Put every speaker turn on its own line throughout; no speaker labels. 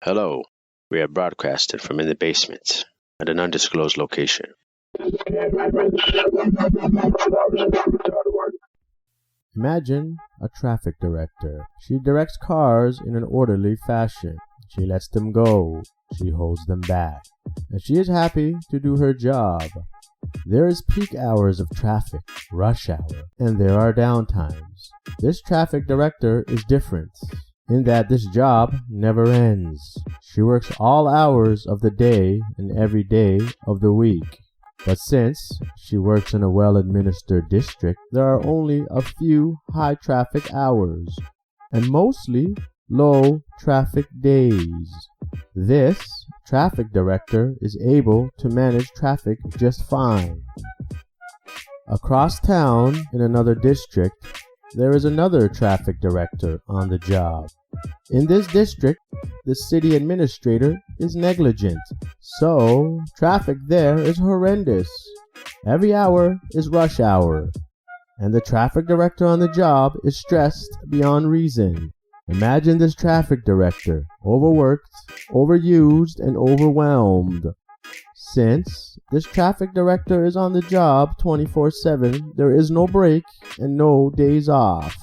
Hello, we are broadcasted from in the basement at an undisclosed location.
Imagine a traffic director. She directs cars in an orderly fashion. She lets them go. She holds them back. And she is happy to do her job. There is peak hours of traffic, rush hour, and there are downtimes. This traffic director is different in that this job never ends. She works all hours of the day and every day of the week. But since she works in a well-administered district, there are only a few high traffic hours, and mostly low traffic days. This traffic director is able to manage traffic just fine. Across town in another district, there is another traffic director on the job. In this district, the city administrator is negligent, so traffic there is horrendous. Every hour is rush hour, and the traffic director on the job is stressed beyond reason. Imagine this traffic director, overworked, overused, and overwhelmed. Since this traffic director is on the job 24/7, there is no break and no days off.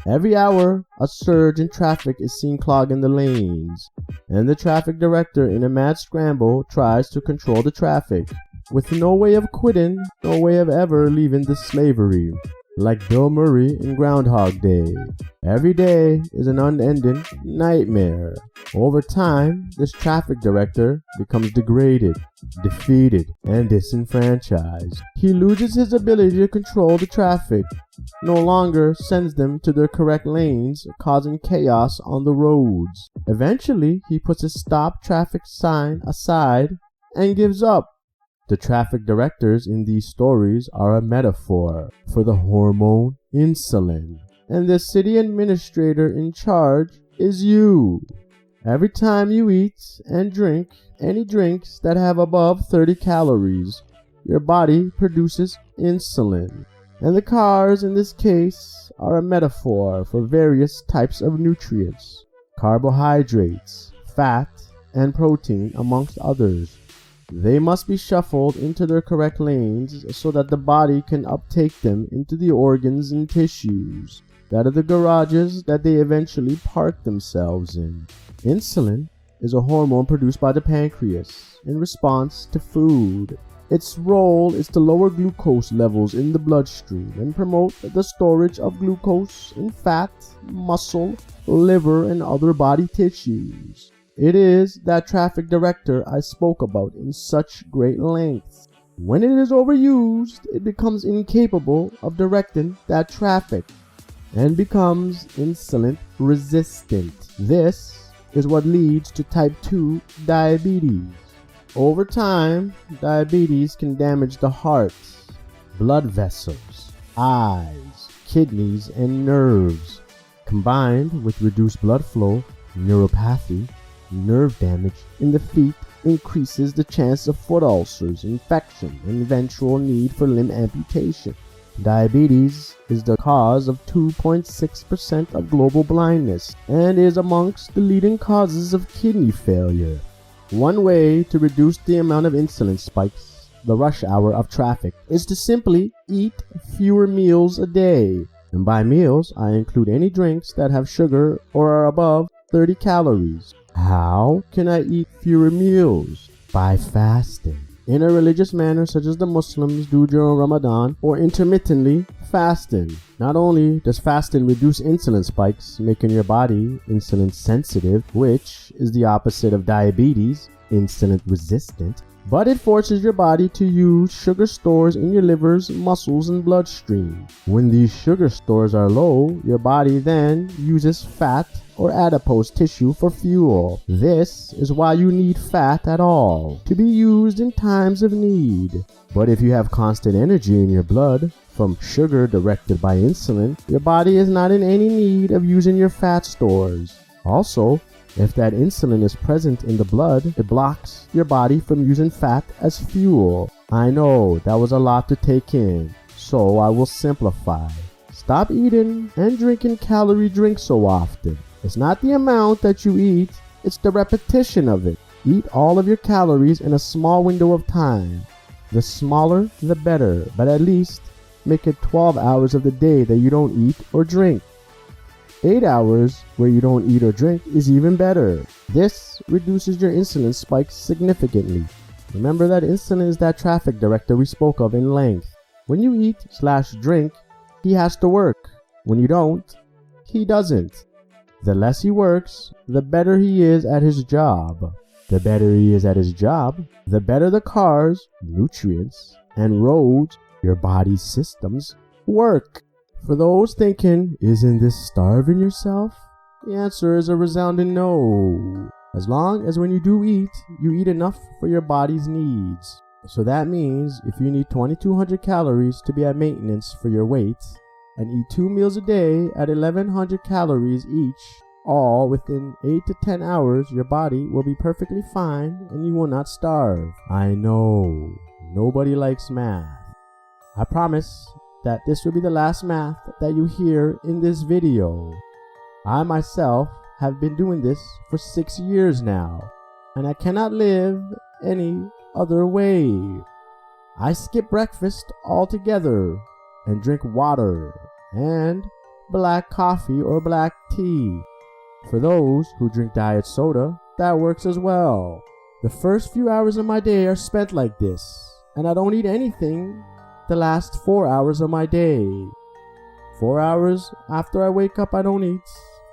Every hour, a surge in traffic is seen clogging the lanes, and the traffic director, in a mad scramble, tries to control the traffic, with no way of quitting, no way of ever leaving the slavery. Like Bill Murray in Groundhog Day, every day is an unending nightmare. Over time, this traffic director becomes degraded, defeated, and disenfranchised. He loses his ability to control the traffic, no longer sends them to their correct lanes, causing chaos on the roads. Eventually, he puts his stop traffic sign aside and gives up. The traffic directors in these stories are a metaphor for the hormone insulin, and the city administrator in charge is you. Every time you eat and drink any drinks that have above 30 calories, your body produces insulin, and the cars in this case are a metaphor for various types of nutrients, carbohydrates, fat, and protein amongst others. They must be shuffled into their correct lanes so that the body can uptake them into the organs and tissues that are the garages that they eventually park themselves in. Insulin is a hormone produced by the pancreas in response to food. Its role is to lower glucose levels in the bloodstream and promote the storage of glucose in fat, muscle, liver, and other body tissues. It is that traffic director I spoke about in such great length. When it is overused, it becomes incapable of directing that traffic and becomes insulin resistant. This is what leads to type 2 diabetes. Over time, diabetes can damage the heart, blood vessels, eyes, kidneys, and nerves. Combined with reduced blood flow, neuropathy, nerve damage in the feet increases the chance of foot ulcers, infection, and eventual need for limb amputation. Diabetes is the cause of 2.6% of global blindness and is amongst the leading causes of kidney failure. One way to reduce the amount of insulin spikes, the rush hour of traffic, is to simply eat fewer meals a day. And by meals, I include any drinks that have sugar or are above 30 calories. How can I eat fewer meals? By fasting. In a religious manner such as the Muslims do during Ramadan, or intermittently fasting. Not only does fasting reduce insulin spikes, making your body insulin sensitive, which is the opposite of diabetes, insulin resistant, but it forces your body to use sugar stores in your livers, muscles, and bloodstream. When these sugar stores are low, your body then uses fat or adipose tissue for fuel. This is why you need fat at all, to be used in times of need. But if you have constant energy in your blood from sugar directed by insulin, your body is not in any need of using your fat stores. Also, if that insulin is present in the blood, it blocks your body from using fat as fuel. I know that was a lot to take in, so I will simplify. Stop eating and drinking calorie drinks so often. It's not the amount that you eat, It's the repetition of it. Eat all of your calories in a small window of time. The smaller, the better, but at least make it 12 hours of the day that you don't eat or drink. 8 hours where you don't eat or drink is even better. This reduces your insulin spikes significantly. Remember that insulin is that traffic director we spoke of in length. When you eat/drink, he has to work. When you don't, he doesn't. The less he works, the better he is at his job. The better he is at his job, the better the cars, nutrients, and roads, your body's systems, work. For those thinking, isn't this starving yourself? The answer is a resounding no. As long as when you do eat, you eat enough for your body's needs. So that means if you need 2,200 calories to be at maintenance for your weight, and eat 2 meals a day at 1,100 calories each, all within 8 to 10 hours, your body will be perfectly fine and you will not starve. I know, nobody likes math. I promise that this will be the last math that you hear in this video. I myself have been doing this for 6 years now, and I cannot live any other way. I skip breakfast altogether and drink water and black coffee or black tea. For those who drink diet soda, that works as well. The first few hours of my day are spent like this, and I don't eat anything the last 4 hours of my day. 4 hours after I wake up, I don't eat.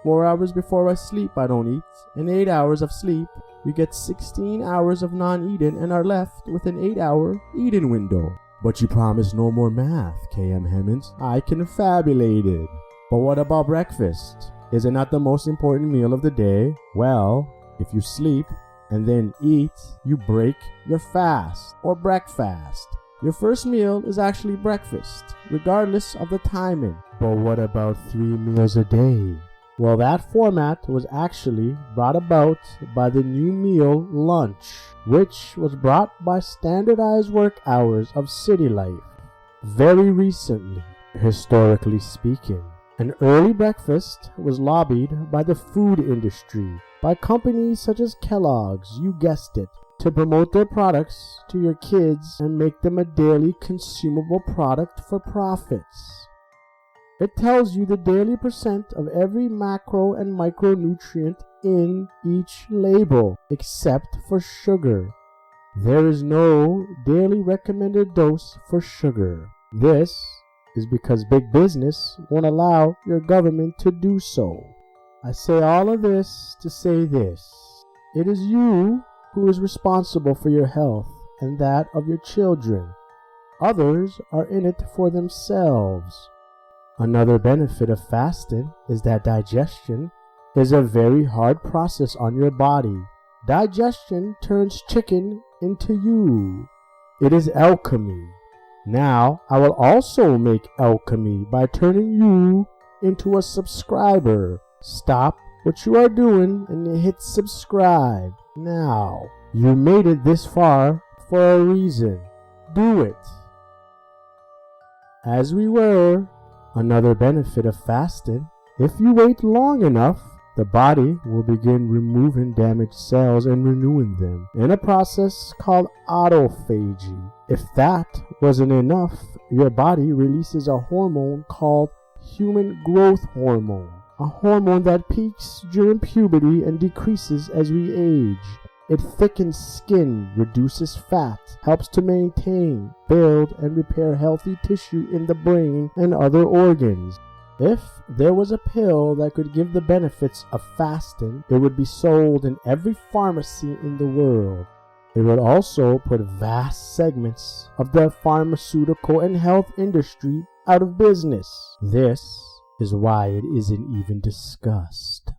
4 hours before I sleep, I don't eat. And 8 hours of sleep, we get 16 hours of non-eating and are left with an 8-hour eating window. But you promised no more math, KM Hemmans. I confabulated. But what about breakfast? Is it not the most important meal of the day? Well, if you sleep and then eat, you break your fast or breakfast. Your first meal is actually breakfast, regardless of the timing. But what about 3 meals a day? Well, that format was actually brought about by the new meal lunch, which was brought by standardized work hours of city life. Very recently, historically speaking, an early breakfast was lobbied by the food industry, by companies such as Kellogg's, you guessed it, to promote their products to your kids and make them a daily consumable product for profits. It tells you the daily percent of every macro and micronutrient in each label, except for sugar. There is no daily recommended dose for sugar. This is because big business won't allow your government to do so. I say all of this to say this. It is you who is responsible for your health and that of your children. Others are in it for themselves. Another benefit of fasting is that digestion is a very hard process on your body. Digestion turns chicken into you. It is alchemy. Now, I will also make alchemy by turning you into a subscriber. Stop what you are doing and hit subscribe. Now, you made it this far for a reason. Do it. As we were, another benefit of fasting, if you wait long enough, the body will begin removing damaged cells and renewing them in a process called autophagy. If that wasn't enough, your body releases a hormone called human growth hormone, a hormone that peaks during puberty and decreases as we age. It thickens skin, reduces fat, helps to maintain, build, and repair healthy tissue in the brain and other organs. If there was a pill that could give the benefits of fasting, it would be sold in every pharmacy in the world. It would also put vast segments of the pharmaceutical and health industry out of business. This is why it isn't even discussed.